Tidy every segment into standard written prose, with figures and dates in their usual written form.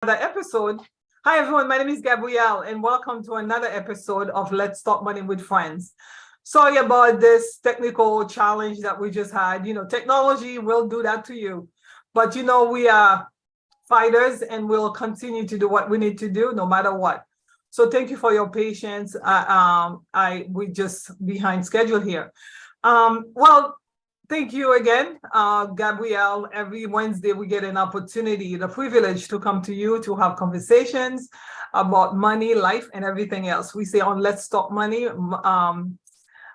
another episode. Hi, everyone. My name is Gabrielle, and welcome to another episode of Let's Talk Money with Friends. Sorry about this technical challenge that we just had. Technology will do that to you. But, we are fighters and we'll continue to do what we need to do no matter what. So thank you for your patience. We just behind schedule here. Well, thank you again, Gabrielle. Every Wednesday, we get an opportunity, the privilege to come to you to have conversations about money, life, and everything else. We say on Let's Talk Money,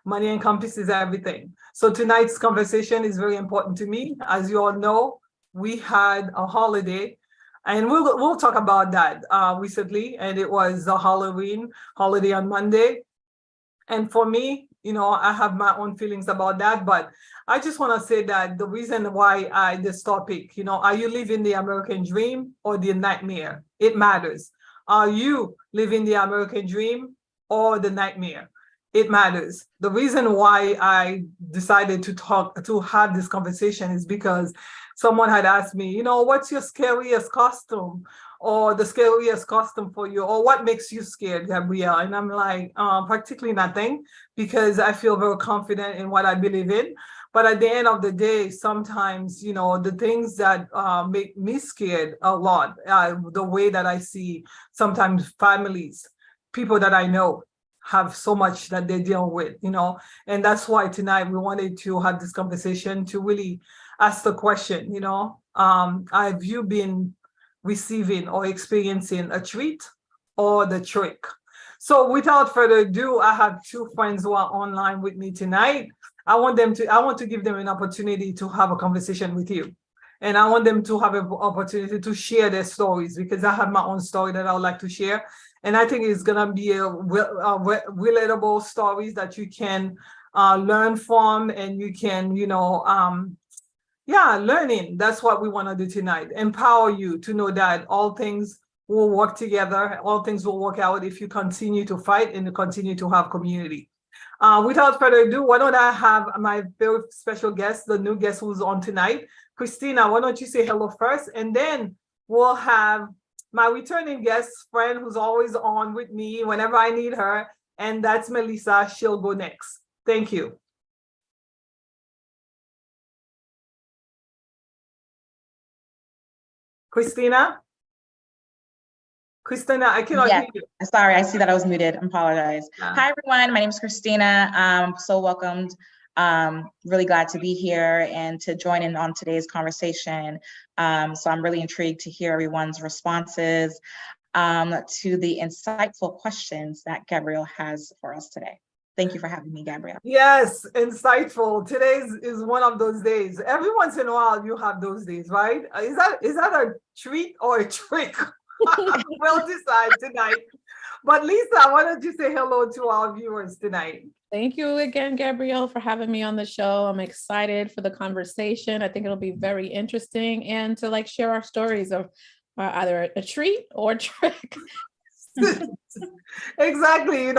money encompasses everything. So tonight's conversation is very important to me. As you all know, we had a holiday, and we'll talk about that recently, and it was a Halloween holiday on Monday. And for me, I have my own feelings about that, but I just want to say that the reason why this topic, are you living the American dream or the nightmare? It matters. Are you living the American dream or the nightmare? It matters. The reason why I decided to have this conversation is because someone had asked me, what's your scariest costume? Or the scariest costume for you, or what makes you scared, Gabrielle? And I'm like, practically nothing, because I feel very confident in what I believe in. But at the end of the day, sometimes, the things that make me scared a lot, the way that I see sometimes families, people that I know have so much that they deal with, and that's why tonight we wanted to have this conversation to really ask the question, have you been receiving or experiencing a treat or the trick? So without further ado, I have two friends who are online with me tonight. I want to give them an opportunity to have a conversation with you. And I want them to have an opportunity to share their stories, because I have my own story that I would like to share. And I think it's gonna be a relatable stories that you can learn from, and you can, learning. That's what we want to do tonight. Empower you to know that all things will work together. All things will work out if you continue to fight and continue to have community. Without further ado, why don't I have my very special guest, the new guest who's on tonight, Christina. Why don't you say hello first, and then we'll have my returning guest friend who's always on with me whenever I need her, and that's Melissa. She'll go next. Thank you. Christina, I cannot Yeah, hear you. sorry, I see that I was muted. I apologize. Hi, everyone. My name is Christina. I'm so welcomed. Really glad to be here and to join in on today's conversation. So I'm really intrigued to hear everyone's responses to the insightful questions that Gabrielle has for us today. Thank you for having me, Gabrielle. Yes, insightful. Today is one of those days. Every once in a while, you have those days, right? Is that a treat or a trick? We'll decide tonight. But Lisa, why don't you say hello to our viewers tonight? Thank you again, Gabrielle, for having me on the show. I'm excited for the conversation. I think it'll be very interesting, and to share our stories of either a treat or a trick. Exactly.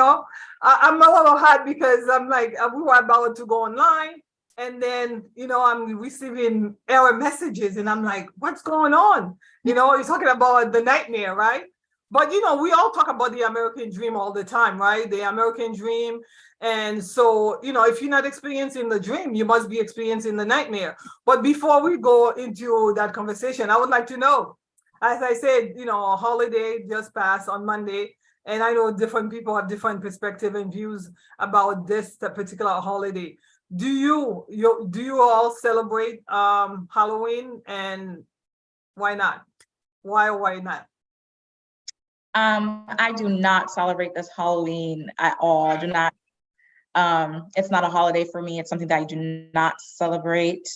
I'm a little hot because I'm like, we were about to go online, and then, I'm receiving error messages, and I'm like, what's going on? You're talking about the nightmare, right? But, we all talk about the American dream all the time, right? The American dream. And so, if you're not experiencing the dream, you must be experiencing the nightmare. But before we go into that conversation, I would like to know, as I said, a holiday just passed on Monday, and I know different people have different perspective and views about this particular holiday. Do you all celebrate Halloween, and why not? Why not? I do not celebrate this Halloween at all. I do not. It's not a holiday for me. It's something that I do not celebrate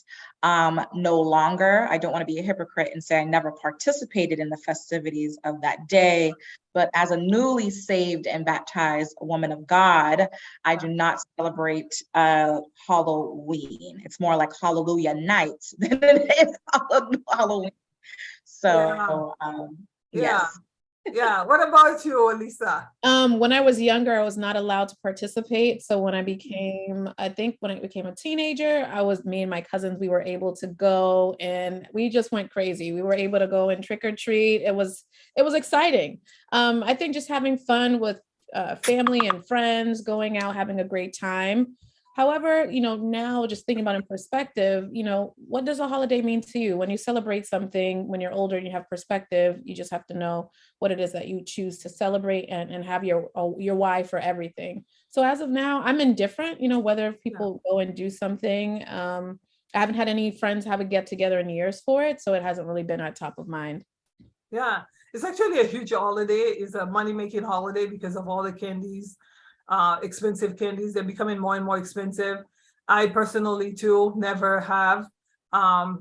no longer. I don't want to be a hypocrite and say I never participated in the festivities of that day, but as a newly saved and baptized woman of God, I do not celebrate Halloween. It's more like Hallelujah night than it is Halloween. So, Yeah. yes. Yeah. What about you, Lisa? When I was younger, I was not allowed to participate. So when I think when I became a teenager, me and my cousins, we were able to go and we just went crazy. We were able to go and trick or treat. It was exciting. I think just having fun with family and friends, going out, having a great time. However, now just thinking about it in perspective, what does a holiday mean to you? When you celebrate something, when you're older and you have perspective, you just have to know what it is that you choose to celebrate and have your why for everything. So as of now, I'm indifferent, whether people go and do something. I haven't had any friends have a get together in years for it, so it hasn't really been at top of mind. Yeah, it's actually a huge holiday. It's a money-making holiday because of all the candies, expensive candies. They're becoming more and more expensive. I personally too never have,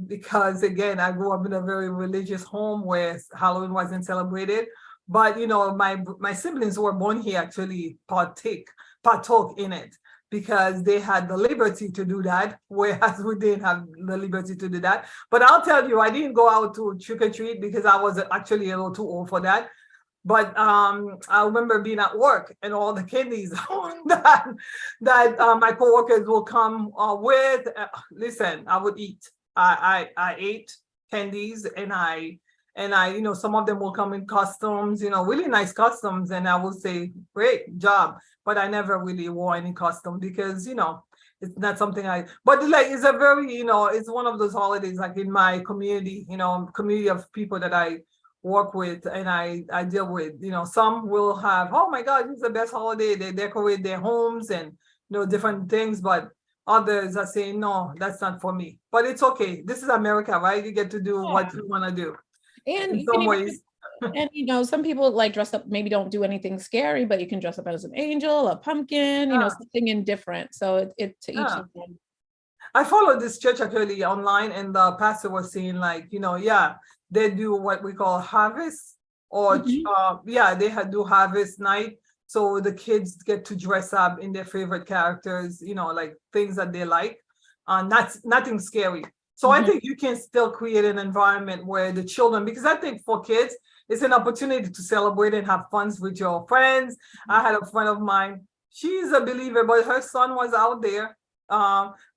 because again, I grew up in a very religious home where Halloween wasn't celebrated. But my siblings who were born here actually partook in it because they had the liberty to do that, whereas we didn't have the liberty to do that. But I'll tell you, I didn't go out to trick or treat because I was actually a little too old for that. But I remember being at work and all the candies that my coworkers will come with. Listen, I would eat. I ate candies, and some of them will come in costumes, really nice costumes, and I will say, great job. But I never really wore any costume because it's not something but like it's a very, it's one of those holidays like in my community, community of people that I work with and I deal with, some will have, oh my God, it's the best holiday. They decorate their homes and different things, but others are saying, no, that's not for me. But it's okay. This is America, right? You get to do what you want to do And in you can some even ways. and some people like dress up, maybe don't do anything scary, but you can dress up as an angel, a pumpkin, Yeah. something indifferent. So it to each Yeah. his own. I followed this church actually online, and the pastor was saying like, yeah, they do what we call harvest, or Mhm. do harvest night. So the kids get to dress up in their favorite characters, like things that they like. Nothing scary. So I Mhm. think you can still create an environment where the children, because I think for kids, it's an opportunity to celebrate and have fun with your friends. I had a friend of mine, she's a believer, but her son was out there.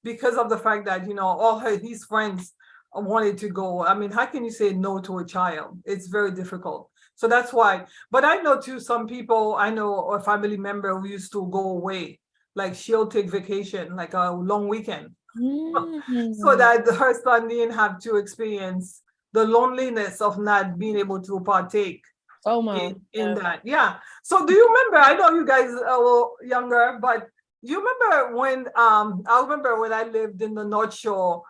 Because of the fact that all his friends wanted to go. I mean, how can you say no to a child? It's very difficult. So that's why. But I know too, some people, I know a family member who used to go away, like she'll take vacation, like a long weekend, so Mm. that her son didn't have to experience the loneliness of not being able to partake FOMO. in Yeah. that. Yeah. So do you remember? I know you guys are a little younger, but you remember when I remember when I lived in the North Shore,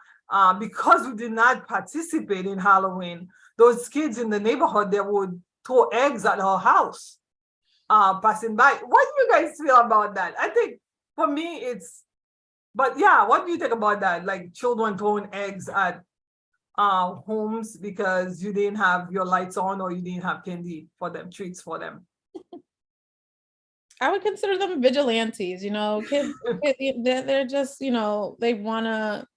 because we did not participate in Halloween, those kids in the neighborhood that would throw eggs at our house, passing by. What do you guys feel about that? I think for me it's, but yeah, what do you think about that? Like children throwing eggs at homes because you didn't have your lights on or you didn't have candy for them, treats for them. I would consider them vigilantes, kids, they're just, they want to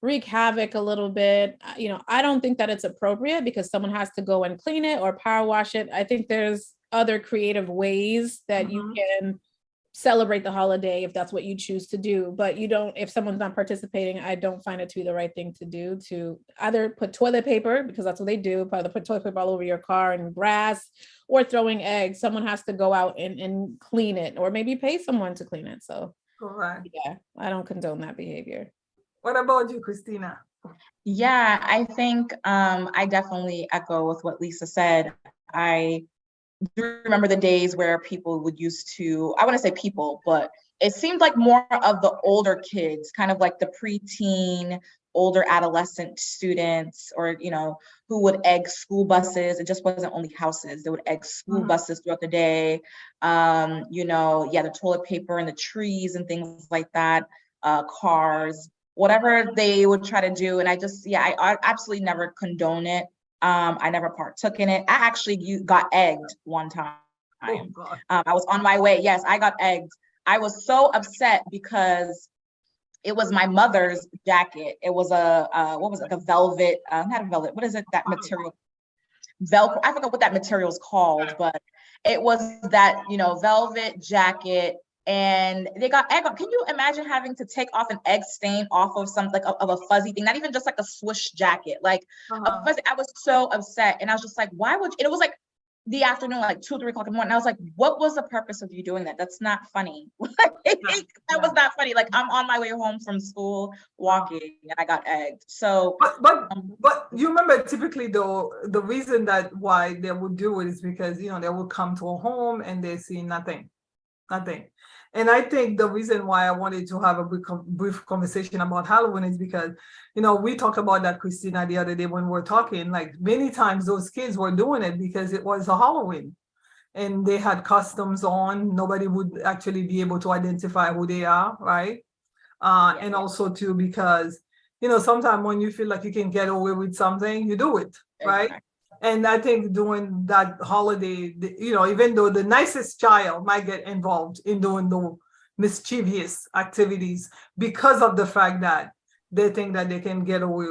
wreak havoc a little bit. I don't think that it's appropriate because someone has to go and clean it or power wash it. I think there's other creative ways that you can celebrate the holiday if that's what you choose to do. But if someone's not participating, I don't find it to be the right thing to do, to either put toilet paper, because that's what they do, either put toilet paper all over your car and grass, or throwing eggs. Someone has to go out and clean it, or maybe pay someone to clean it. So Correct. yeah, I don't condone that behavior. What about you, Christina? Yeah, I think I definitely echo with what Lisa said. I do remember the days where people would used to, I want to say people, but it seemed like more of the older kids, kind of like the preteen, older adolescent students, or, who would egg school buses. It just wasn't only houses. They would egg school buses throughout the day. The toilet paper and the trees and things like that, cars, whatever they would try to do. And I absolutely never condone it. I never partook in it. I actually got egged one time. Oh God. I was on my way. Yes, I got egged. I was so upset because it was my mother's jacket. It was what was it? Like a velvet, not a velvet. What is it? That material. Velcro. I forgot what that material is called, but it was that, velvet jacket. And they got egg on. Can you imagine having to take off an egg stain off of some, like of a fuzzy thing, not even just like a swoosh jacket, like a fuzzy. I was so upset. And I was just like, why would you? And it was like the afternoon, like 2 or 3 o'clock in the morning. And I was like, what was the purpose of you doing that? That's not funny. That was not funny. Like, I'm on my way home from school walking and I got egged. So but you remember, typically though, the reason that why they would do it is because they would come to a home and they see nothing. And I think the reason why I wanted to have a brief conversation about Halloween is because, we talked about that, Christina, the other day when we were talking, like many times those kids were doing it because it was a Halloween and they had costumes on. Nobody would actually be able to identify who they are, right? And also too, because, sometimes when you feel like you can get away with something, you do it, right? Exactly. And I think during that holiday, even though the nicest child might get involved in doing the mischievous activities because of the fact that they think that they can get away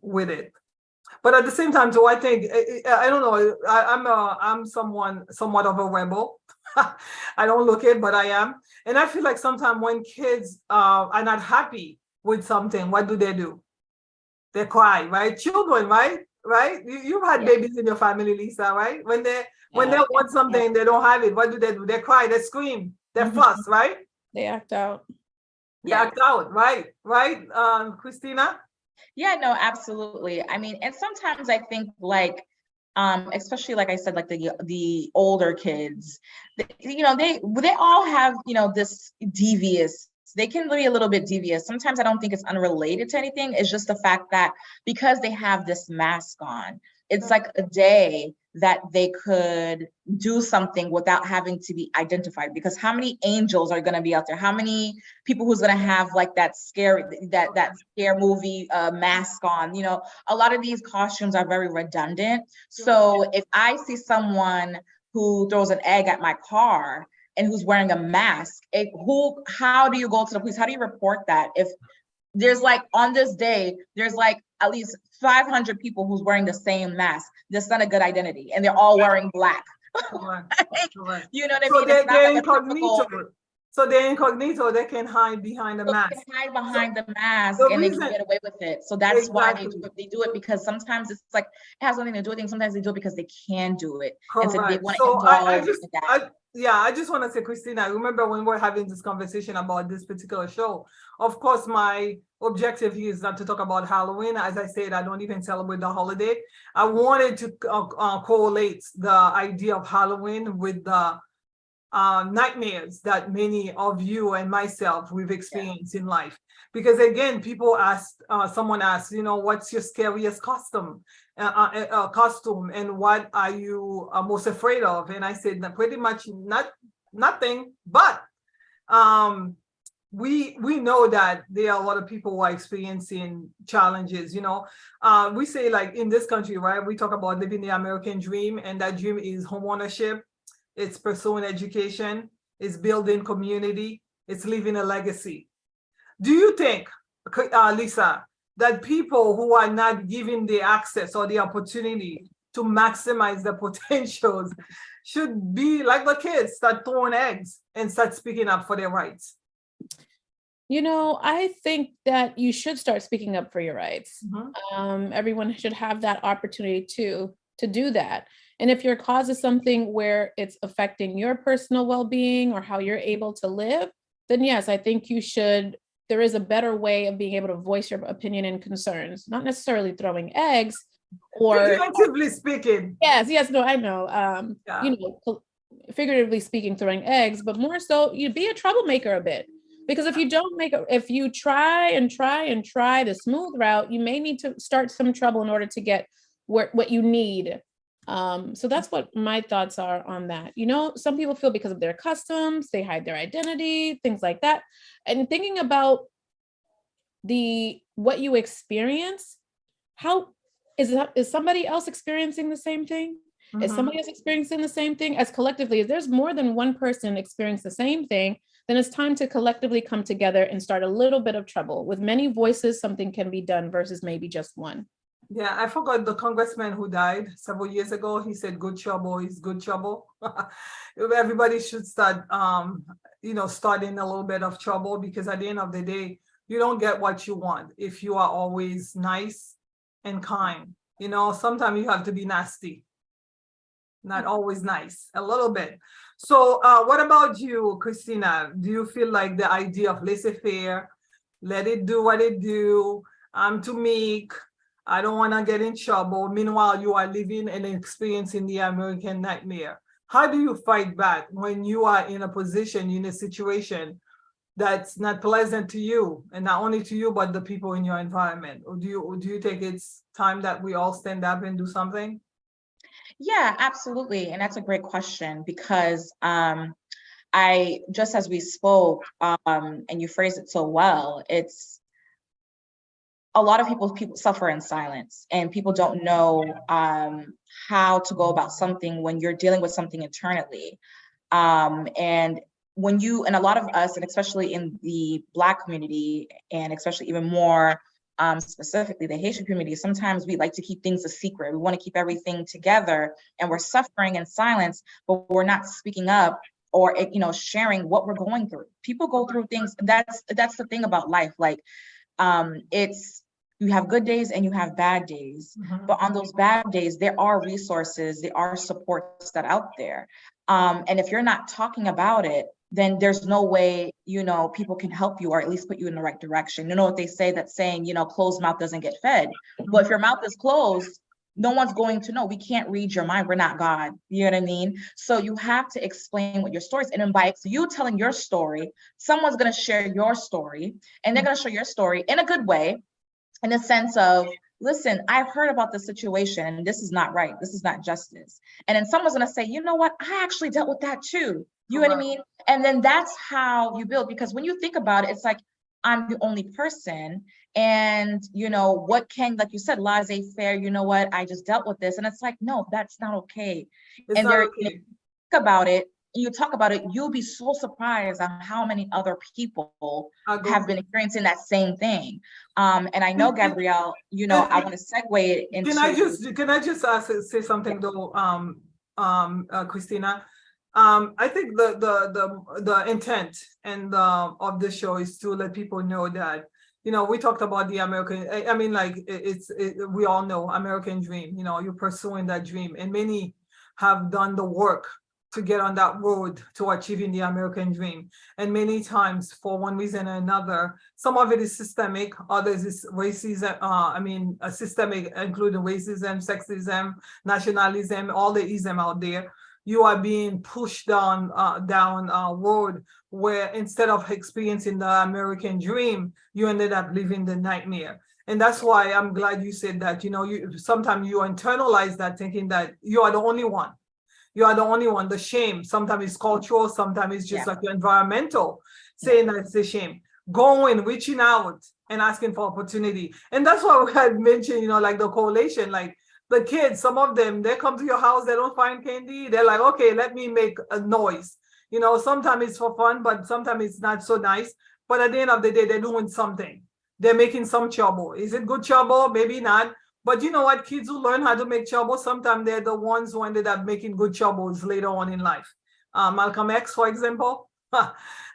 with it. But at the same time, too, I think, I don't know, I'm somewhat of a rebel. I don't look it, but I am. And I feel like sometimes when kids are not happy with something, what do? They cry, right? Children, right? Right? You've had babies in your family, Lisa, right? When they want something, they don't have it. What do? They cry, they scream, they fuss, right? They act out. They act out, right? Right, Christina? Yeah, no, absolutely. I mean, and sometimes I think like, especially like I said, like the older kids, they all have, this devious. They can be a little bit devious. Sometimes I don't think it's unrelated to anything. It's just the fact that because they have this mask on, it's like a day that they could do something without having to be identified. Because how many angels are going to be out there? How many people who's going to have like that scare movie mask on? A lot of these costumes are very redundant. So if I see someone who throws an egg at my car and who's wearing a mask, how do you go to the police? How do you report that? If there's like, on this day, there's like at least 500 people who's wearing the same mask, that's not a good identity. And they're all wearing black. Correct. You know what I So mean? they're incognito. So they're incognito, they can hide behind the mask. They can hide behind the mask and they can get away with it. So that's why they do it. They do it because sometimes it's like, it has nothing to do with things. Sometimes they do it because they can do it. Correct. And so they want to indulge in that. I just want to say, Christina, I remember when we're having this conversation about this particular show, of course, my objective here is not to talk about Halloween. As I said, I don't even celebrate the holiday. I wanted to correlate the idea of Halloween with the nightmares that many of you and myself we've experienced in life. Because again, someone asked, what's your scariest costume and what are you most afraid of? And I said, pretty much nothing, but we know that there are a lot of people who are experiencing challenges. We say, like, in this country, right, we talk about living the American dream, and that dream is homeownership, it's pursuing education, it's building community, it's leaving a legacy. Do you think, Lisa, that people who are not given the access or the opportunity to maximize their potentials should be like the kids, start throwing eggs and start speaking up for their rights? I think that you should start speaking up for your rights. Everyone should have that opportunity to do that. And if your cause is something where it's affecting your personal well-being or how you're able to live, then yes, I think you should. There is a better way of being able to voice your opinion and concerns, not necessarily throwing eggs or figuratively speaking. Yes, no, I know. Figuratively speaking, throwing eggs, but more so, you be a troublemaker a bit. Because if you try the smooth route, you may need to start some trouble in order to get what you need. So that's what my thoughts are on that. Some people feel because of their customs, they hide their identity, things like that. And thinking about what you experience, how is somebody else experiencing the same thing? Is somebody else experiencing the same thing? As collectively, if there's more than one person experiencing the same thing, then it's time to collectively come together and start a little bit of trouble. With many voices, something can be done versus maybe just one. Yeah, I forgot the congressman who died several years ago. He said, "Good trouble is good trouble." Everybody should start, starting a little bit of trouble, because at the end of the day, you don't get what you want if you are always nice and kind. Sometimes you have to be nasty, not always nice, a little bit. So, what about you, Christina? Do you feel like the idea of laissez-faire, let it do what it do, I'm too meek, I don't want to get in trouble, meanwhile you are living and experiencing the American nightmare? How do you fight back when you are in a position, in a situation that's not pleasant to you, and not only to you, but the people in your environment? Or do you think it's time that we all stand up and do something? Yeah, absolutely. And that's a great question because I just as we spoke, and you phrased it so well, it's a lot of people suffer in silence, and people don't know how to go about something when you're dealing with something internally. And and a lot of us, and especially in the Black community, and especially even more specifically the Haitian community, sometimes we like to keep things a secret. We want to keep everything together, and we're suffering in silence, but we're not speaking up or sharing what we're going through. People go through things. That's the thing about life. Like it's you have good days and you have bad days, but on those bad days there are resources, there are supports that out there, and if you're not talking about it, then there's no way people can help you, or at least put you in the right direction. You know what they say, that saying, closed mouth doesn't get fed. Well, if your mouth is closed, no one's going to know. We can't read your mind. We're not God. You know what I mean? So you have to explain what your story is. And then by you telling your story, someone's going to share your story, and they're going to share your story in a good way, in the sense of, listen, I've heard about the situation and this is not right. This is not justice. And then someone's going to say, you know what? I actually dealt with that too. You know what I mean? And then that's how you build, because when you think about it, it's like, I'm the only person. And, what can, like you said, laissez-faire, you know what? I just dealt with this. And it's like, no, that's not okay. It's And not there, okay. think about it, you talk about it, you'll be so surprised on how many other people have been experiencing that same thing. And I know, Gabrielle, I want to segue it into. Can I just say something though, Christina? I think the intent and of the show is to let people know that, we talked about the American. I mean, like we all know American dream. You're pursuing that dream, and many have done the work to get on that road to achieving the American dream. And many times, for one reason or another, some of it is systemic, others is racism, systemic, including racism, sexism, nationalism, all the ism out there. You are being pushed down a road where instead of experiencing the American dream, you ended up living the nightmare. And that's why I'm glad you said that, sometimes you internalize that, thinking that you are the only one. You are the only one. The shame, sometimes it's cultural, sometimes it's just like environmental, saying that it's a shame. Going, reaching out and asking for opportunity. And that's why we had mentioned, like the correlation, like the kids, some of them, they come to your house, they don't find candy. They're like, okay, let me make a noise. Sometimes it's for fun, but sometimes it's not so nice. But at the end of the day, they're doing something. They're making some trouble. Is it good trouble? Maybe not. But you know what? Kids who learn how to make trouble, sometimes they're the ones who ended up making good troubles later on in life. Malcolm X, for example.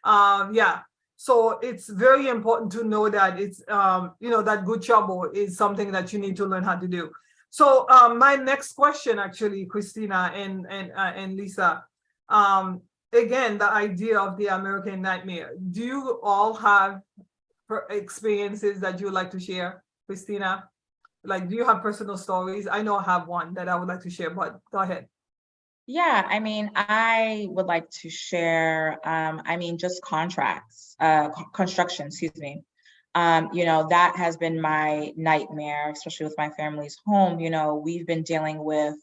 Yeah. So it's very important to know that it's, that good trouble is something that you need to learn how to do. So my next question, actually, Christina and Lisa, again, the idea of the American nightmare. Do you all have experiences that you would like to share, Christina? Like, do you have personal stories? I know I have one that I would like to share, but go ahead. Yeah, I would like to share, just contracts, construction, excuse me. That has been my nightmare, especially with my family's home. We've been dealing with,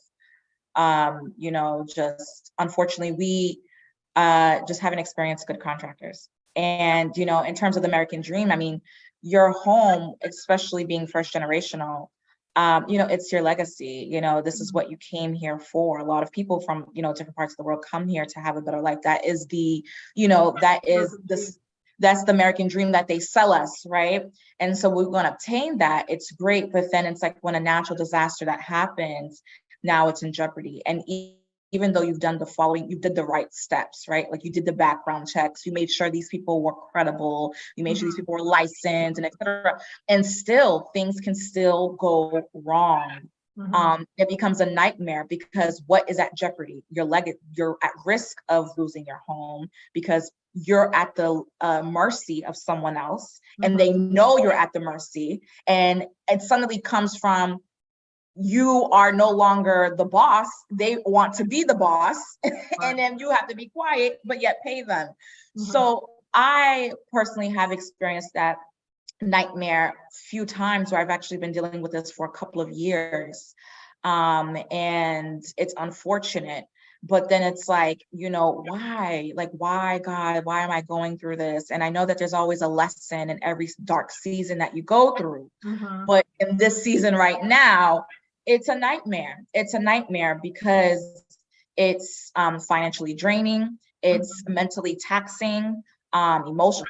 just unfortunately, we just haven't experienced good contractors. And, in terms of the American dream, your home, especially being first generational, it's your legacy. This is what you came here for. A lot of people from, different parts of the world come here to have a better life. That is that's the American dream that they sell us, right? And so we're going to obtain that. It's great, but then it's like when a natural disaster that happens, now it's in jeopardy. And even though you've done the following, you did the right steps, right? Like you did the background checks, you made sure these people were credible, you made sure these people were licensed, and et cetera. And still, things can still go wrong. It becomes a nightmare because what is at jeopardy? You're at risk of losing your home because you're at the mercy of someone else, and they know you're at the mercy, and it suddenly comes from you are no longer the boss. They want to be the boss, and then you have to be quiet, but yet pay them. So I personally have experienced that nightmare few times where I've actually been dealing with this for a couple of years. And it's unfortunate, but then it's like, why? Like, why, God, why am I going through this? And I know that there's always a lesson in every dark season that you go through. But in this season right now, it's a nightmare. It's a nightmare because it's financially draining. It's mentally taxing,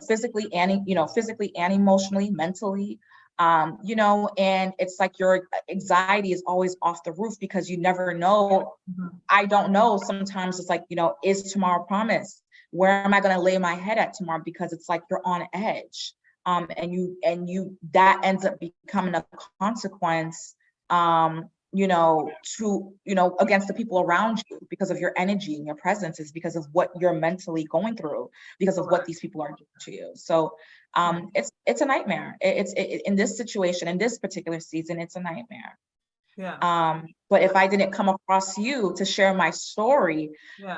physically and emotionally, mentally, and it's like your anxiety is always off the roof because you never know. I don't know. Sometimes it's like, is tomorrow promised? Where am I going to lay my head at tomorrow? Because it's like you're on edge. And you that ends up becoming a consequence, against the people around you because of your energy and your presence, is because of what you're mentally going through, because of what these people are doing to you. So it's a nightmare. It's in this situation, in this particular season, it's a nightmare. But if I didn't come across you to share my story,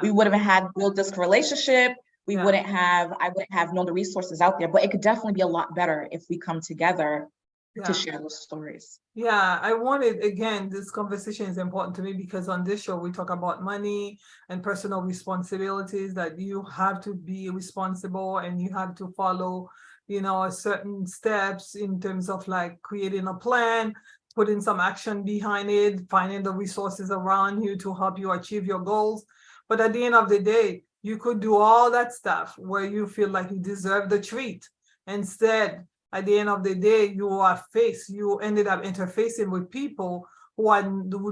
we wouldn't have built this relationship. I wouldn't have known the resources out there, but it could definitely be a lot better if we come together to share those stories. I wanted, again, this conversation is important to me because on this show, we talk about money and personal responsibilities, that you have to be responsible and you have to follow, certain steps in terms of like creating a plan, putting some action behind it, finding the resources around you to help you achieve your goals. But at the end of the day, you could do all that stuff where you feel like you deserve the treat. Instead, at the end of the day, you ended up interfacing with people who are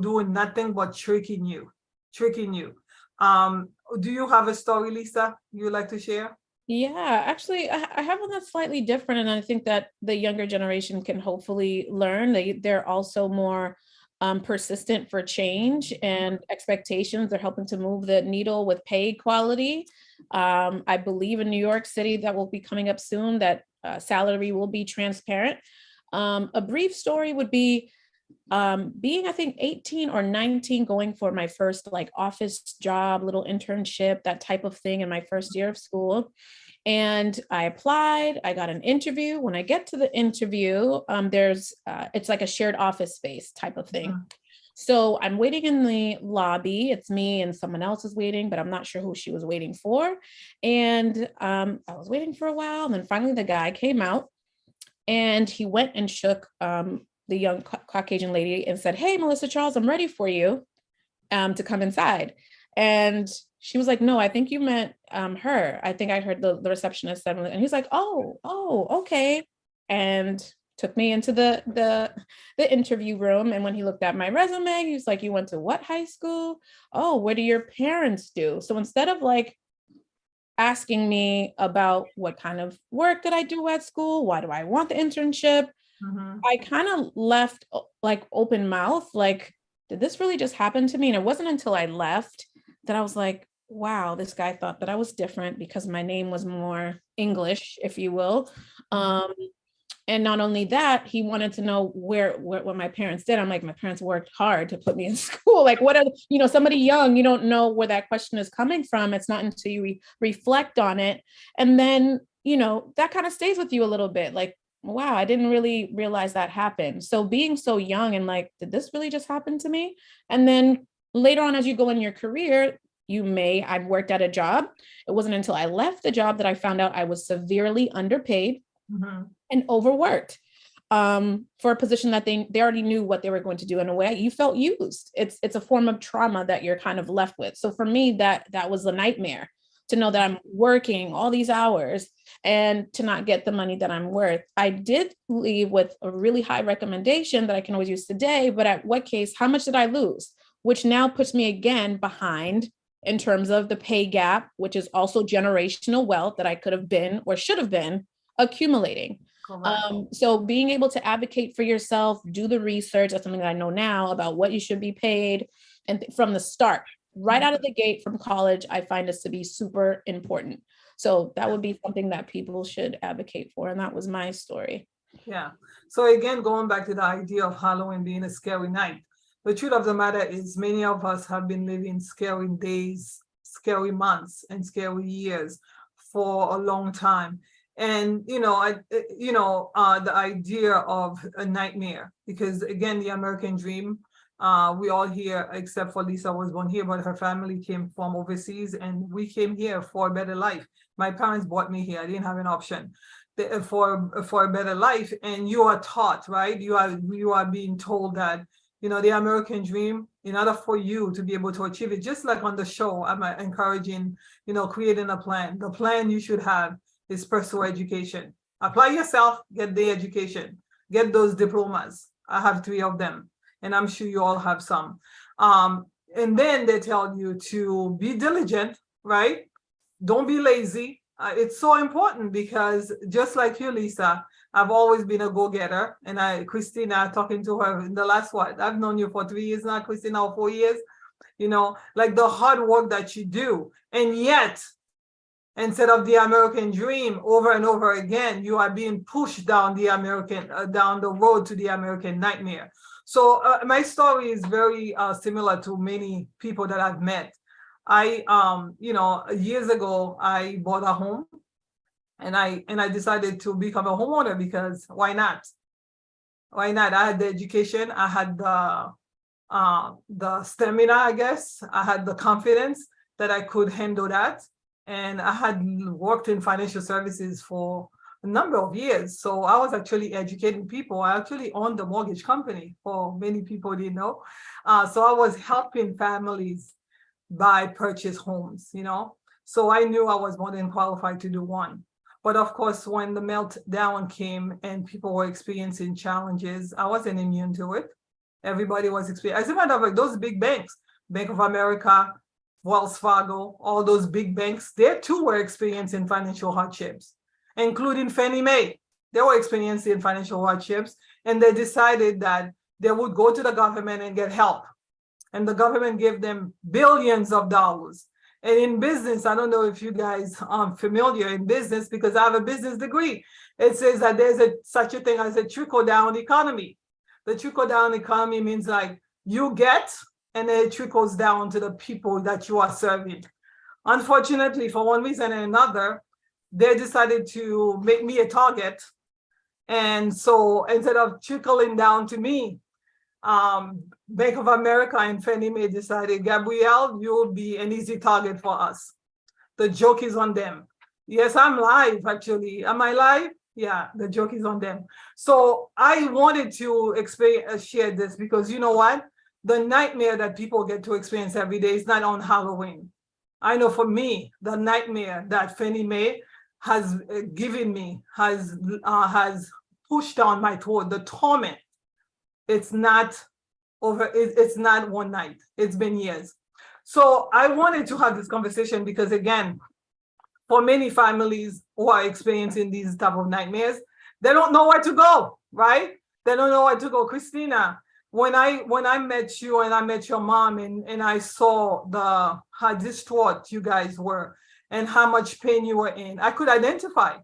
doing nothing but tricking you. Do you have a story, Lisa, you would like to share? Yeah, actually, I have one that's slightly different, and I think that the younger generation can hopefully learn. They're also more persistent for change and expectations. They're helping to move the needle with pay quality. I believe in New York City that will be coming up soon, that salary will be transparent. A brief story would be being, I think, 18 or 19, going for my first like office job, little internship, that type of thing in my first year of school. And I applied, I got an interview. When I get to the interview, it's like a shared office space type of thing. So I'm waiting in the lobby. It's me and someone else is waiting, but I'm not sure who she was waiting for. And I was waiting for a while. And then finally the guy came out and he went and shook the young Caucasian lady and said, "Hey, Melissa Charles, I'm ready for you to come inside." And she was like, "No, I think you meant her. I think I heard the receptionist said," and he's like, oh, okay. And took me into the interview room. And when he looked at my resume, he was like, "You went to what high school? Oh, what do your parents do?" So instead of like asking me about what kind of work did I do at school, why do I want the internship, I kind of left like open mouth, like, did this really just happen to me? And it wasn't until I left that I was like, wow, this guy thought that I was different because my name was more English, if you will. And not only that, he wanted to know what my parents did. I'm like, my parents worked hard to put me in school. Like, what are, somebody young, you don't know where that question is coming from. It's not until you reflect on it. And then, that kind of stays with you a little bit. Like, wow, I didn't really realize that happened. So being so young and like, did this really just happen to me? And then later on, as you go in your career, I've worked at a job. It wasn't until I left the job that I found out I was severely underpaid and overworked for a position that they already knew what they were going to do. In a way, you felt used. It's a form of trauma that you're kind of left with. So for me, that was a nightmare to know that I'm working all these hours and to not get the money that I'm worth. I did leave with a really high recommendation that I can always use today, but at what case, how much did I lose? Which now puts me again behind in terms of the pay gap, which is also generational wealth that I could have been or should have been accumulating. So being able to advocate for yourself, do the research, that's something that I know now about what you should be paid. And from the start, right out of the gate from college, I find this to be super important. So that would be something that people should advocate for. And that was my story. Yeah. So again, going back to the idea of Halloween being a scary night, the truth of the matter is many of us have been living scary days, scary months, and scary years for a long time. And, the idea of a nightmare, because again, the American dream, we all here, except for Lisa was born here, but her family came from overseas and we came here for a better life. My parents brought me here. I didn't have an option for a better life. And you are taught, right? You are being told that, the American dream, in order for you to be able to achieve it, just like on the show, I'm encouraging, creating a plan. The plan you should have is pursue education. Apply yourself, get the education, get those diplomas. I have 3 of them, and I'm sure you all have some. And then they tell you to be diligent, right? Don't be lazy. It's so important because just like you, Lisa, I've always been a go-getter. And Christina, talking to her in the last I've known you for 3 years now, Christina, or 4 years, like the hard work that you do. And yet, instead of the American dream over and over again, you are being pushed down down the road to the American nightmare. So my story is very similar to many people that I've met. Years ago, I bought a home and I decided to become a homeowner because why not? Why not? I had the education, I had the stamina, I guess. I had the confidence that I could handle that. And I had worked in financial services for a number of years. So I was actually educating people. I actually owned the mortgage company, for many people didn't know. So I was helping families buy purchase homes, So I knew I was more than qualified to do one. But of course, when the meltdown came and people were experiencing challenges, I wasn't immune to it. Everybody was experiencing. As a matter of fact, those big banks, Bank of America, Wells Fargo, all those big banks, they too were experiencing financial hardships, including Fannie Mae. They were experiencing financial hardships, and they decided that they would go to the government and get help. And the government gave them billions of dollars. And in business, I don't know if you guys are familiar in business, because I have a business degree. It says that there's such a thing as a trickle-down economy. The trickle-down economy means like you get, and then it trickles down to the people that you are serving. Unfortunately, for one reason and another, they decided to make me a target. And so instead of trickling down to me, Bank of America and Fannie Mae decided, Gabrielle, you'll be an easy target for us. The joke is on them. Yes, I'm live, actually. Am I live? Yeah, the joke is on them. So I wanted to share this because you know what? The nightmare that people get to experience every day is not on Halloween. I know for me, the nightmare that Fannie Mae has given me has pushed down my throat, the torment. It's not over, it's not one night, it's been years. So I wanted to have this conversation because again, for many families who are experiencing these type of nightmares, they don't know where to go, right? They don't know where to go. Christina, when I met you and I met your mom and I saw how distraught you guys were and how much pain you were in, I could identify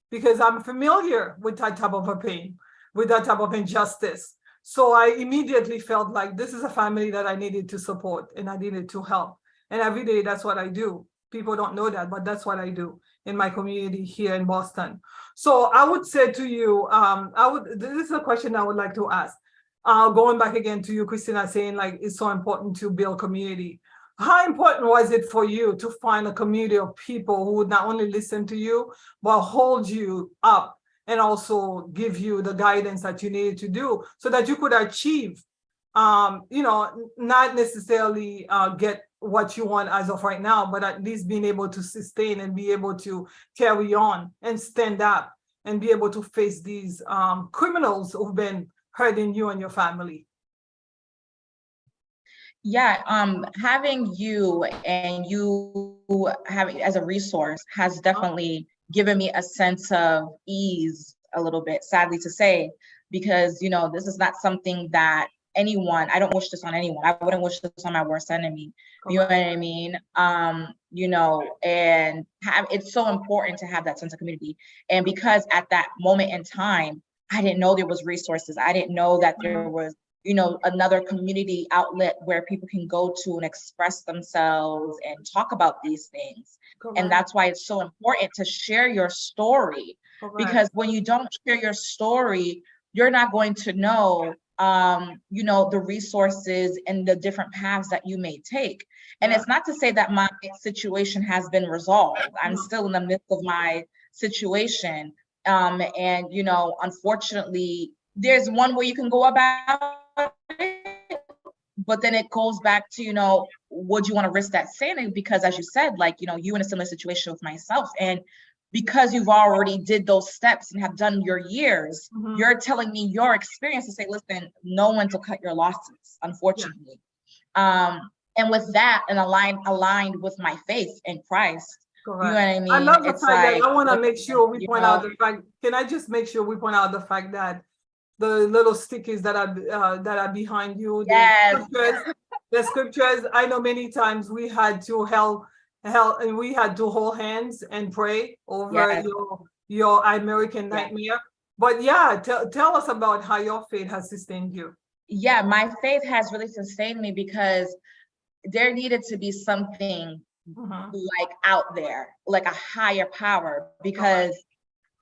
because I'm familiar with that type of a pain, with that type of injustice. So I immediately felt like this is a family that I needed to support and I needed to help. And every day, that's what I do. People don't know that, but that's what I do in my community here in Boston. So I would say to you, this is a question I would like to ask. Going back again to you, Christina, saying like it's so important to build community. How important was it for you to find a community of people who would not only listen to you, but hold you up and also give you the guidance that you needed to do so that you could achieve not necessarily get what you want as of right now, but at least being able to sustain and be able to carry on and stand up and be able to face these criminals who've been hurting you and your family. Yeah, having you and you having as a resource has definitely given me a sense of ease a little bit, sadly to say, because, this is not something that I don't wish this on anyone. I wouldn't wish this on my worst enemy. You know what I mean? And it's so important to have that sense of community. And because at that moment in time, I didn't know there was resources. I didn't know that there was another community outlet where people can go to and express themselves and talk about these things. Correct. And that's why it's so important to share your story. Correct. Because when you don't share your story, you're not going to know, the resources and the different paths that you may take. And it's not to say that my situation has been resolved. I'm still in the midst of my situation. Unfortunately, there's one way you can go about it, but then it goes back to, would you want to risk that sanity? Because as you said, you in a similar situation with myself, and because you've already did those steps and have done your years, you're telling me your experience to say, listen, no one to cut your losses, unfortunately. Yeah. And with that, and aligned with my faith in Christ. Correct. You know what I mean? I love the fact that I want to make sure we point out the fact. Can I just make sure we point out the fact that the little stickies that are behind you, yes. the scriptures. I know many times we had to and we had to hold hands and pray over your American nightmare. But tell us about how your faith has sustained you. Yeah, my faith has really sustained me because there needed to be something like out there, like a higher power, because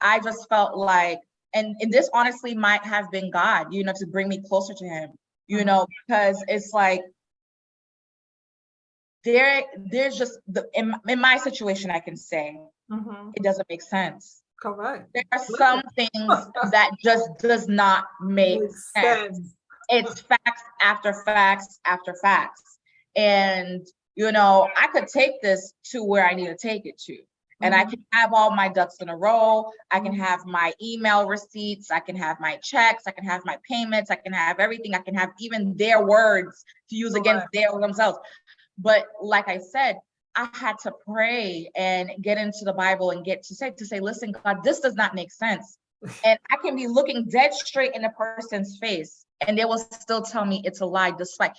I just felt like, and this honestly might have been God, to bring me closer to him, because it's like, there's just in my situation, I can say it doesn't make sense. Correct. There are some things that just does not make sense. It's facts after facts after facts. And, I could take this to where I need to take it to. And I can have all my ducks in a row. I can have my email receipts. I can have my checks. I can have my payments. I can have everything. I can have even their words to use against themselves. But like I said, I had to pray and get into the Bible and get to say, listen, God, this does not make sense. And I can be looking dead straight in a person's face and they will still tell me it's a lie, despite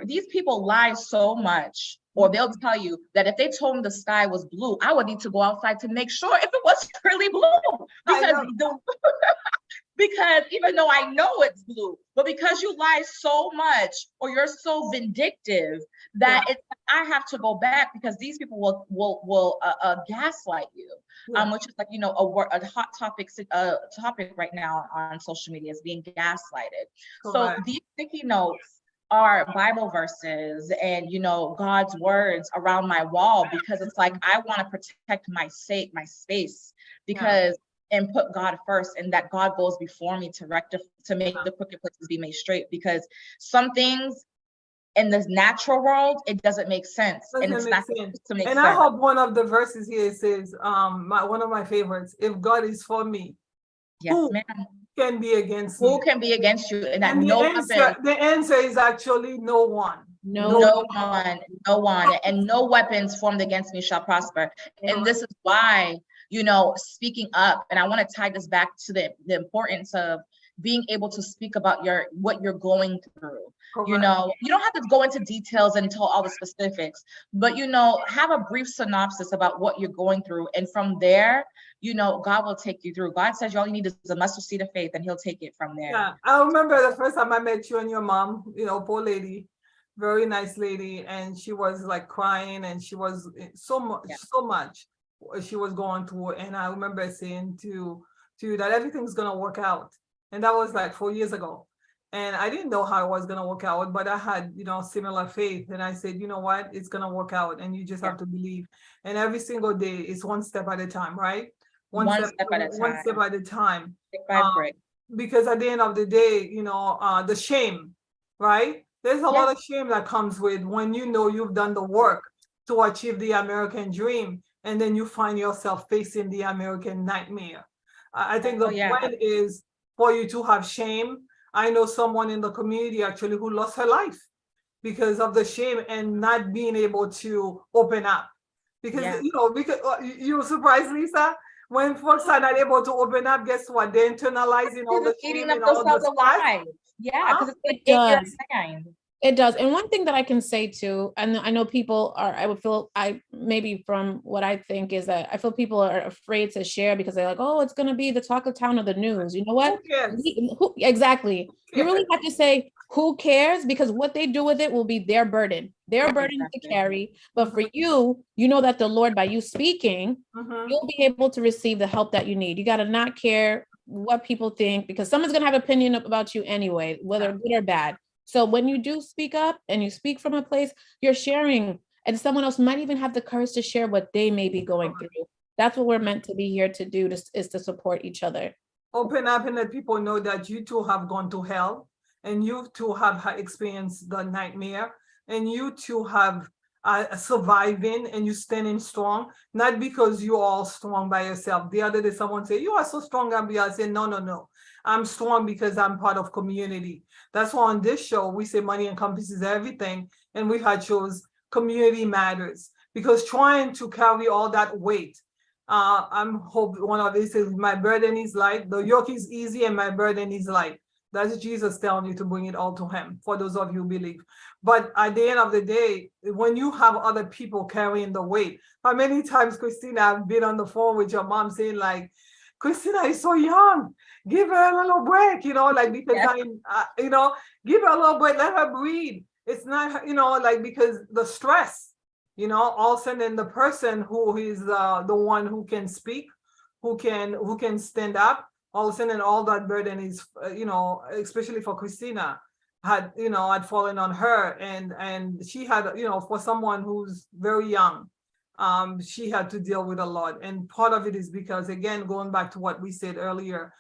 these people lie so much. Or they'll tell you that if they told me the sky was blue, I would need to go outside to make sure if it was really blue. Because even though I know it's blue, but because you lie so much or you're so vindictive that I have to go back, because these people will gaslight you, which is like, a hot topic right now on social media is being gaslighted. Correct. So these sticky notes are Bible verses and, God's words around my wall, because it's like, I want to protect my space, because and put God first, and that God goes before me to make the crooked places be made straight, because some things in the natural world, it doesn't make sense. And it's not supposed to make sense. And I hope one of the verses here says, one of my favorites, if God is for me, who can be against me? Who can be against you? And that the answer is actually no one. No one. And no weapons formed against me shall prosper. And this is why, speaking up, and I want to tie this back to the importance of being able to speak about what you're going through. Correct. You don't have to go into details and tell all the specifics, but have a brief synopsis about what you're going through, and from there, God will take you through. God says all you need is a mustard seed of faith, and He'll take it from there. Yeah, I remember the first time I met you and your mom. Poor lady, very nice lady, and she was like crying, and she was so much she was going through, and I remember saying to you that everything's gonna work out. And that was like 4 years ago. And I didn't know how it was going to work out, but I had, similar faith. And I said, you know what, it's going to work out. And you just have to believe. And every single day is one step at a time, right? One step at a time. Brick by brick. Because at the end of the day, the shame right? There's a lot Yeah. of shame that comes with when you know you've done the work to achieve the American dream, and then you find yourself facing the American nightmare. I think Oh the yeah. point is for you to have shame. I know someone in the community actually who lost her life because of the shame and not being able to open up. Because Yeah. because you were surprised, Lisa, when folks are not able to open up, guess what? They're internalizing all Because the it's eating shame up and all the themselves stress. alive. Yeah, Huh? because it's like It in your does. mind. It does. And one thing that I can say too, and I know people are, I would feel, I maybe from what I think is that I feel people are afraid to share because they're like, oh, it's going to be the talk of town of the news. You know what? Who cares? Exactly. You really Cares? have to say, who cares? Because what they do with it will be their burden to Exactly. carry. But for you, you know that the Lord, by you speaking, Mhm. you'll be able to receive the help that you need. You got to not care what people think because someone's going to have an opinion about you anyway, whether good or bad. So when you do speak up and you speak from a place, you're sharing, and someone else might even have the courage to share what they may be going through. That's what we're meant to be here to do, is to support each other. Open up and let people know that you too have gone to hell, and you too have experienced the nightmare, and you too have surviving, and you standing strong, not because you're all strong by yourself. The other day someone said, you are so strong, Gambia. I said, no, no, no. I'm strong because I'm part of community. That's why on this show, we say money encompasses everything. And we've had shows, community matters, because trying to carry all that weight, I'm hope one of these is my burden is light. The yoke is easy and my burden is light. That's Jesus telling you to bring it all to him, for those of you who believe. But at the end of the day, when you have other people carrying the weight, how many times, Christina, I've been on the phone with your mom saying like, Christina is so young, give her a little break, like because Yes. give her a little break, let her breathe. It's not, like because the stress, all of a sudden the person who is the one who can speak, who can stand up, all of a sudden all that burden is, especially for Christina, had fallen on her, and she had, for someone who's very young, she had to deal with a lot. And part of it is because, again, going back to what we said earlier,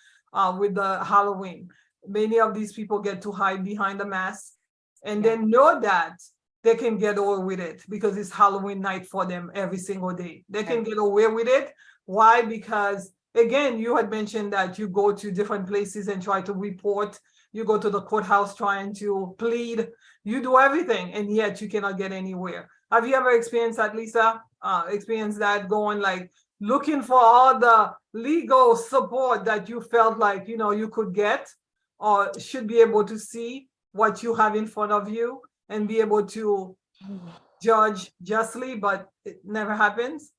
with the Halloween, many of these people get to hide behind the mask, and Yeah. then know that they can get away with it because it's Halloween night for them every single day. They can Right. get away with it. Why? Because, again, you had mentioned that you go to different places and try to report. You go to the courthouse trying to plead. You do everything, and yet you cannot get anywhere. Have you ever experienced that, Lisa? Experienced that, going like looking for all the legal support that you felt like you could get, or should be able to see what you have in front of you and be able to judge justly, but it never happens.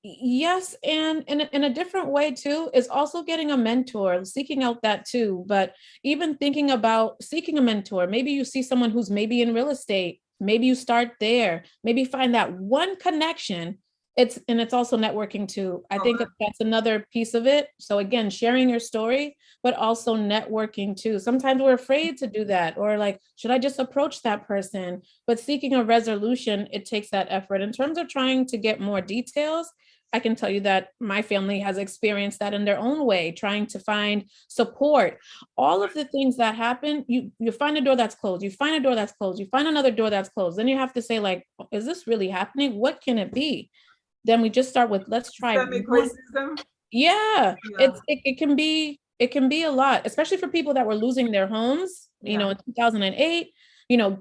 Yes, and in a different way too, is also getting a mentor, seeking out that too. But even thinking about seeking a mentor, maybe you see someone who's maybe in real estate, maybe you start there, maybe find that one connection. It's also networking too. I think Okay. that's another piece of it. So again, sharing your story, but also networking too. Sometimes we're afraid to do that, or like, should I just approach that person? But seeking a resolution, it takes that effort. In terms of trying to get more details, I can tell you that my family has experienced that in their own way, trying to find support. All of the things that happen, you find a door that's closed, you find a door that's closed, you find another door that's closed. Then you have to say, like, is this really happening? What can it be? Then we just start with, let's try Systemic one. racism. Yeah, Yeah. it can be a lot, especially for people that were losing their homes, Yeah. in 2008,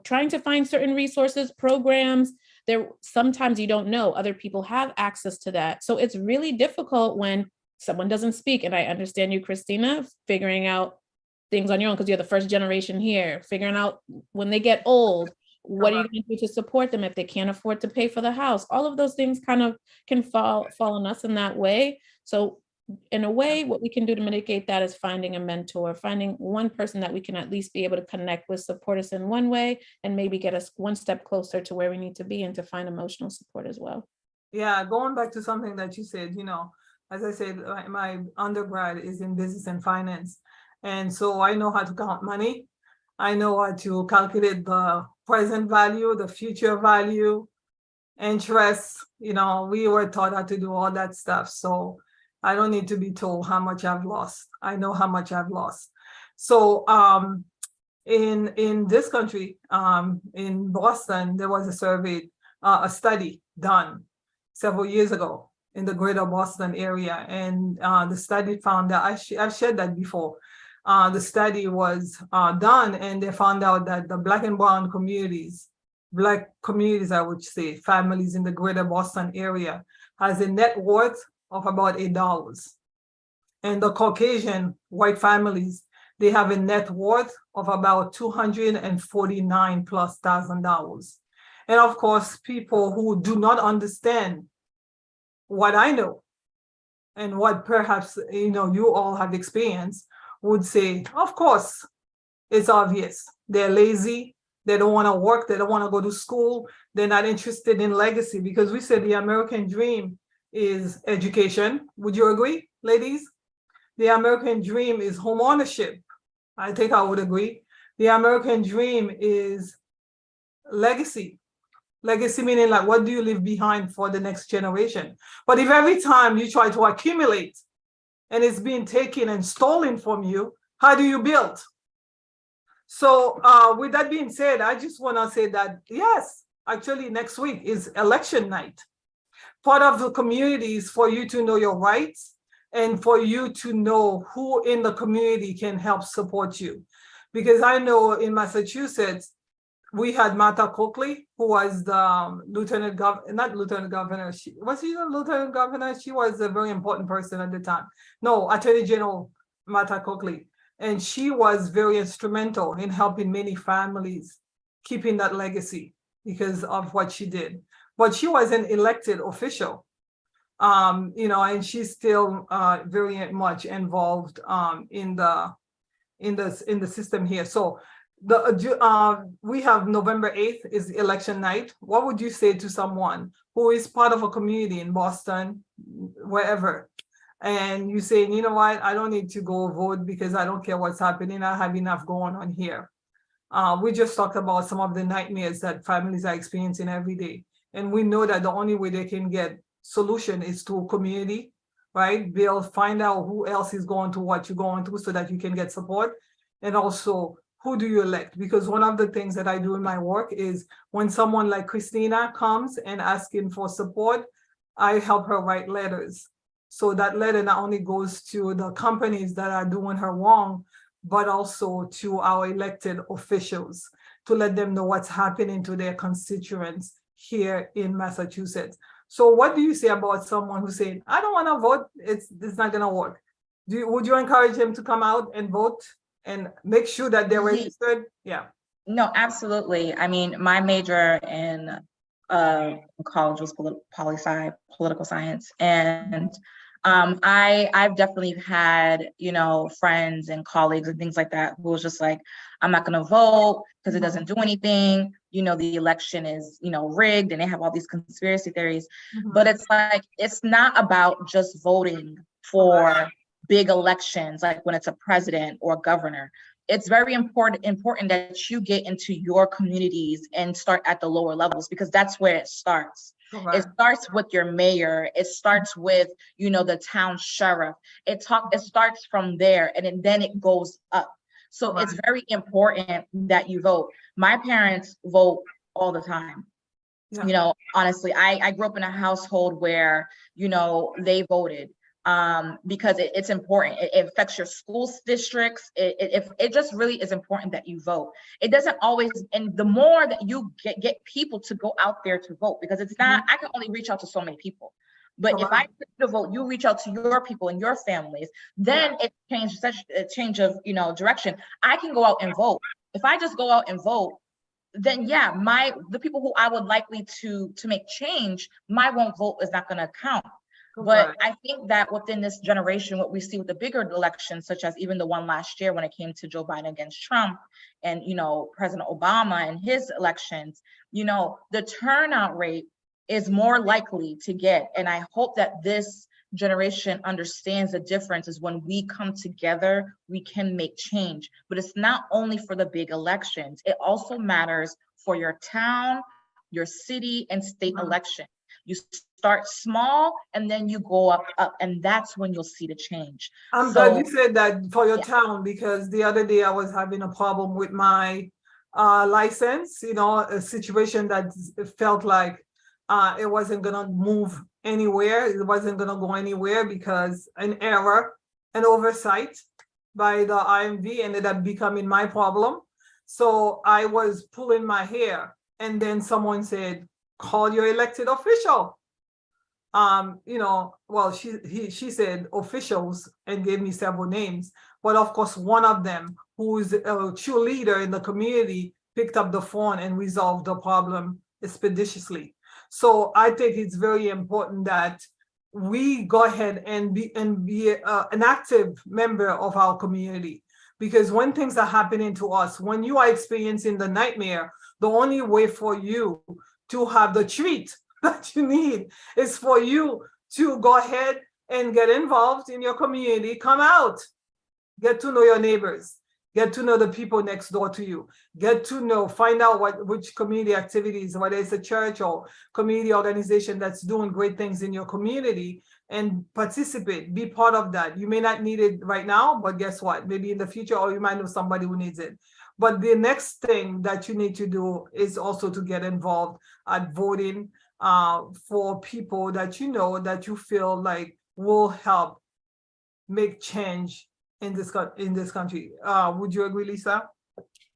trying to find certain resources, programs. There sometimes you don't know other people have access to that. So it's really difficult when someone doesn't speak. And I understand you, Christina, figuring out things on your own because you're the first generation here, figuring out when they get old, what are you Correct. going to do to support them if they can't afford to pay for the house? All of those things kind of can fall on us in that way. So in a way, what we can do to mitigate that is finding a mentor, finding one person that we can at least be able to connect with, support us in one way, and maybe get us one step closer to where we need to be and to find emotional support as well. Yeah, going back to something that you said, as I said, my undergrad is in business and finance. And so I know how to count money. I know how to calculate the present value, the future value, interest. We were taught how to do all that stuff. So I don't need to be told how much I've lost. I know how much I've lost. So in this country, in Boston, there was a survey, a study done several years ago in the greater Boston area. And the study found that, I've shared that before. The study was done, and they found out that the Black and brown communities, Black communities, I would say, families in the greater Boston area, has a net worth of about $8. And the Caucasian white families, they have a net worth of about $249,000+. And of course, people who do not understand what I know and what perhaps you all have experienced would say, of course, it's obvious. They're lazy. They don't want to work. They don't want to go to school. They're not interested in legacy, because we say the American dream is education. Would you agree, ladies? The American dream is home ownership. I think I would agree. The American dream is legacy. Legacy meaning, like, what do you leave behind for the next generation? But if every time you try to accumulate and it's being taken and stolen from you, how do you build? So with that being said, I just want to say that, yes, actually next week is election night. Part of the community is for you to know your rights and for you to know who in the community can help support you. Because I know in Massachusetts, we had Martha Coakley, who was the lieutenant governor, not lieutenant governor. Was she the lieutenant governor? She was a very important person at the time. No, Attorney General Martha Coakley. And she was very instrumental in helping many families keeping that legacy because of what she did. But she was an elected official, and she's still very much involved in the system here. So we have November 8th is election night. What would you say to someone who is part of a community in Boston, wherever, and you say, you know what, I don't need to go vote because I don't care what's happening. I have enough going on here. We just talked about some of the nightmares that families are experiencing every day. And we know that the only way they can get solution is through community, right? Find out who else is going through what you're going through so that you can get support. And also, who do you elect? Because one of the things that I do in my work is when someone like Christina comes and asking for support, I help her write letters. So that letter not only goes to the companies that are doing her wrong, but also to our elected officials to let them know what's happening to their constituents here in Massachusetts. So what do you say about someone who's saying, I don't want to vote, it's not going to work? Would you encourage them to come out and vote and make sure that they're registered? Yeah. No, absolutely. I mean, my major in college was political science. And I've definitely had, friends and colleagues and things like that who was just like, I'm not going to vote because it doesn't do anything. The election is, rigged, and they have all these conspiracy theories. But it's like, it's not about just voting for big elections, like when it's a president or a governor. It's very important that you get into your communities and start at the lower levels, because that's where it starts. It starts with your mayor. It starts with, the town sheriff. It starts from there, and then it goes up. So it's very important that you vote. My parents vote all the time. Yeah. Honestly, I grew up in a household where, they voted. Because it's important. It affects your school districts. It just really is important that you vote. It doesn't always, and the more that you get people to go out there to vote, because it's not, I can only reach out to so many people. But if I put to vote, you reach out to your people and your families, then it changes such a change of, direction. I can go out and vote. If I just go out and vote, then the people who I would likely to make change, my one vote is not going to count. But I think that within this generation, what we see with the bigger elections, such as even the one last year when it came to Joe Biden against Trump and, President Obama and his elections, the turnout rate is more likely to get. And I hope that this generation understands the difference is when we come together, we can make change. But it's not only for the big elections. It also matters for your town, your city, and state election. You start small and then you go up, and that's when you'll see the change. I'm glad you said that for your town, because the other day I was having a problem with my license, a situation that felt like it wasn't gonna move anywhere. It wasn't gonna go anywhere because an error, an oversight by the IMV ended up becoming my problem. So I was pulling my hair, and then someone said, call your elected official. Well, she said officials and gave me several names, but of course, one of them, who is a true leader in the community, picked up the phone and resolved the problem expeditiously. So I think it's very important that we go ahead and be an active member of our community, because when things are happening to us, when you are experiencing the nightmare, the only way for you to have the treat that you need is for you to go ahead and get involved in your community. Come out, get to know your neighbors, get to know the people next door to you, find out which community activities, whether it's a church or community organization that's doing great things in your community, and participate, be part of that. You may not need it right now, but guess what? Maybe in the future, or you might know somebody who needs it. But the next thing that you need to do is also to get involved at voting for people that that you feel like will help make change in this country. Would you agree, Lisa?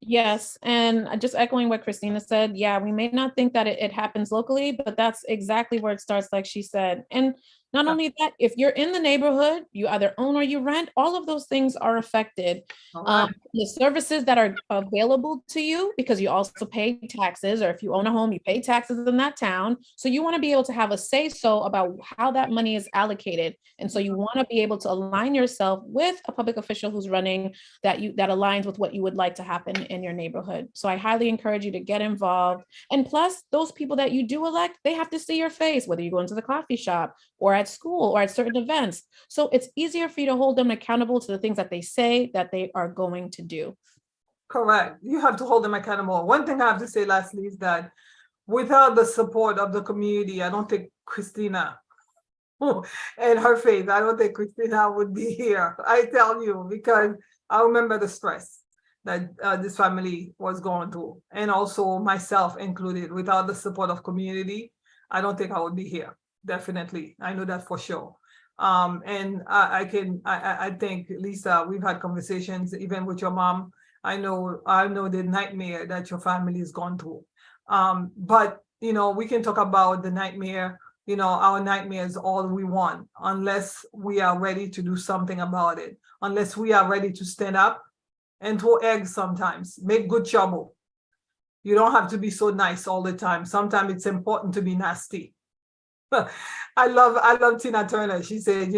Yes, and just echoing what Christina said, yeah, we may not think that it happens locally, but that's exactly where it starts, like she said. And not only that, if you're in the neighborhood, you either own or you rent, all of those things are affected. The services that are available to you, because you also pay taxes, or if you own a home, you pay taxes in that town. So you want to be able to have a say-so about how that money is allocated. And so you want to be able to align yourself with a public official who's running that aligns with what you would like to happen in your neighborhood. So I highly encourage you to get involved. And plus, those people that you do elect, they have to see your face, whether you go into the coffee shop or at school or at certain events. So it's easier for you to hold them accountable to the things that they say that they are going to do. Correct. You have to hold them accountable. One thing I have to say lastly is that without the support of the community, I don't think Christina and her faith, I don't think Christina would be here. I tell you, because I remember the stress that this family was going through, and also myself included. Without the support of community, I don't think I would be here. Definitely, I know that for sure. And I think, Lisa, we've had conversations even with your mom. I know the nightmare that your family has gone through. But we can talk about the nightmare. Our nightmare is all we want, unless we are ready to do something about it. Unless we are ready to stand up and throw eggs sometimes, make good trouble. You don't have to be so nice all the time. Sometimes it's important to be nasty. I love Tina Turner. She said,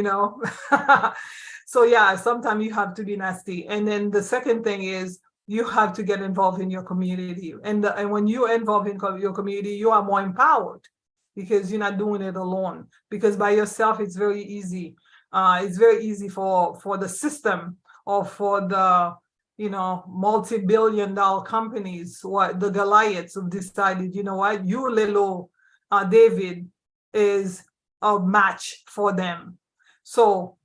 so yeah, sometimes you have to be nasty. And then the second thing is you have to get involved in your community. And when you're involved in your community, you are more empowered because you're not doing it alone. Because by yourself, it's very easy. It's very easy for the system or for the multi-billion-dollar companies, the Goliaths who decided, you know what, you little David is a match for them. So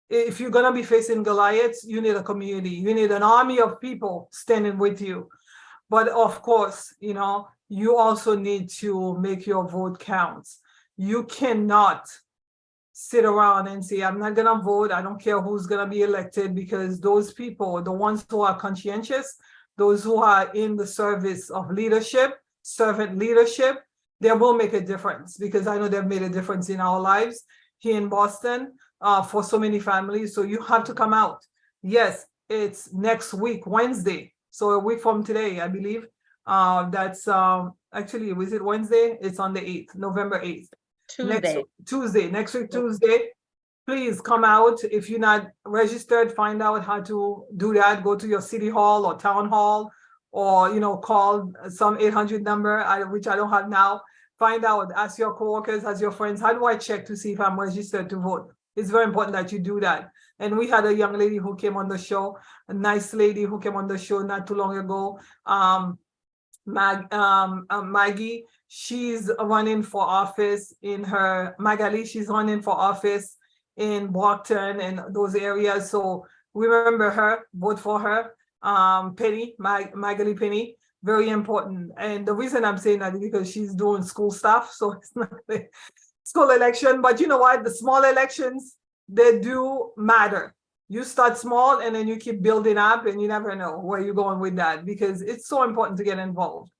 if you're going to be facing Goliaths, you need a community. You need an army of people standing with you. But of course, you also need to make your vote count. You cannot sit around and say, I'm not going to vote. I don't care who's going to be elected, because those people, the ones who are conscientious, those who are in the service of leadership, servant leadership, they will make a difference, because I know they've made a difference in our lives here in Boston for so many families. So you have to come out. Yes, it's next week, Wednesday. So a week from today, I believe. That's actually, was it Wednesday? It's on the 8th, November 8th. Tuesday, next week, Tuesday. Please come out. If you're not registered, find out how to do that. Go to your city hall or town hall, or call some 800 number, which I don't have now. Find out, ask your coworkers, ask your friends, how do I check to see if I'm registered to vote? It's very important that you do that. And we had a young lady who came on the show, a nice lady who came on the show not too long ago, Maggie. She's running for office in her Magali. She's running for office in Brockton and those areas. So remember her, vote for her. Penny, Magali Penny, very important. And the reason I'm saying that is because she's doing school stuff. So it's not the school election, but you know what? The small elections, they do matter. You start small and then you keep building up, and you never know where you're going with that, because it's so important to get involved.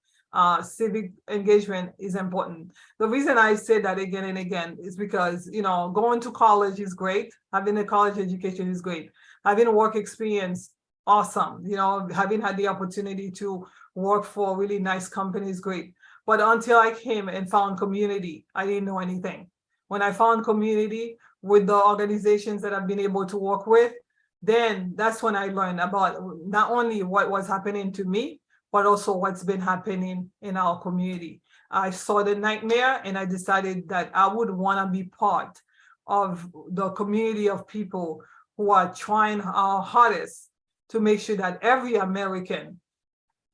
Civic engagement is important. The reason I say that again and again is because, you know, going to college is great. Having a college education is great. Having a work experience, awesome. You know, having had the opportunity to work for a really nice company is great. But until I came and found community, I didn't know anything. When I found community with the organizations that I've been able to work with, then that's when I learned about not only what was happening to me, but also what's been happening in our community. I saw the nightmare and I decided that I would want to be part of the community of people who are trying our hardest to make sure that every American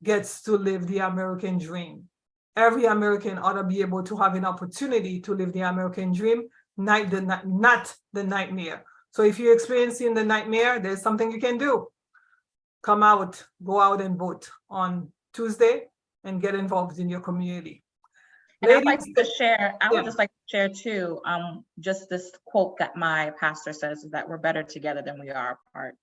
gets to live the American dream. Every American ought to be able to have an opportunity to live the American dream, not the nightmare. So if you're experiencing the nightmare, there's something you can do. Come out, go out and vote on Tuesday and get involved in your community. And I'd like to share, I would Yeah. just like to share too, just this quote that my pastor says, is that we're better together than we are apart.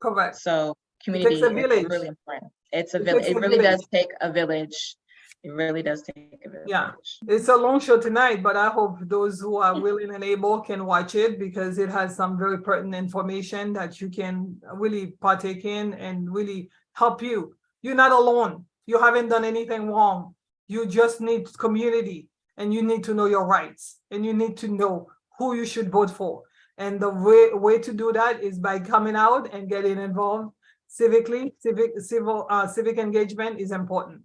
Correct. So community a village. is really important. It's a It village. takes It a really village. does take a village. It really does take a village. Yeah. It's a long show tonight, but I hope those who are willing and able can watch it, because it has some very pertinent information that you can really partake in and really help you. You're not alone. You haven't done anything wrong. You just need community, and you need to know your rights, and you need to know who you should vote for. And the way to do that is by coming out and getting involved civically. Civic engagement is important.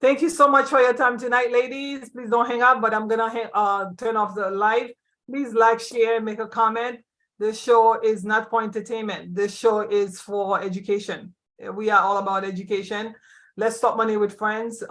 Thank you so much for your time tonight, ladies. Please don't hang up, but I'm gonna turn off the live. Please like, share, make a comment. This show is not for entertainment. This show is for education. We are all about education. Let's Talk Money with Friends.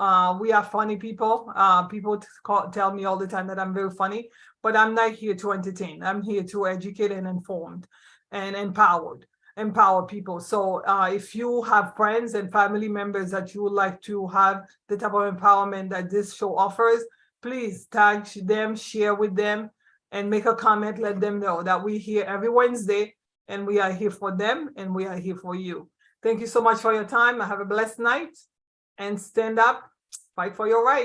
We are funny people. People tell me all the time that I'm very funny, but I'm not here to entertain. I'm here to educate and inform and empower people. So if you have friends and family members that you would like to have the type of empowerment that this show offers, please tag them, share with them, and make a comment. Let them know that we're here every Wednesday, and we are here for them, and we are here for you. Thank you so much for your time. Have a blessed night, and stand up, fight for your rights.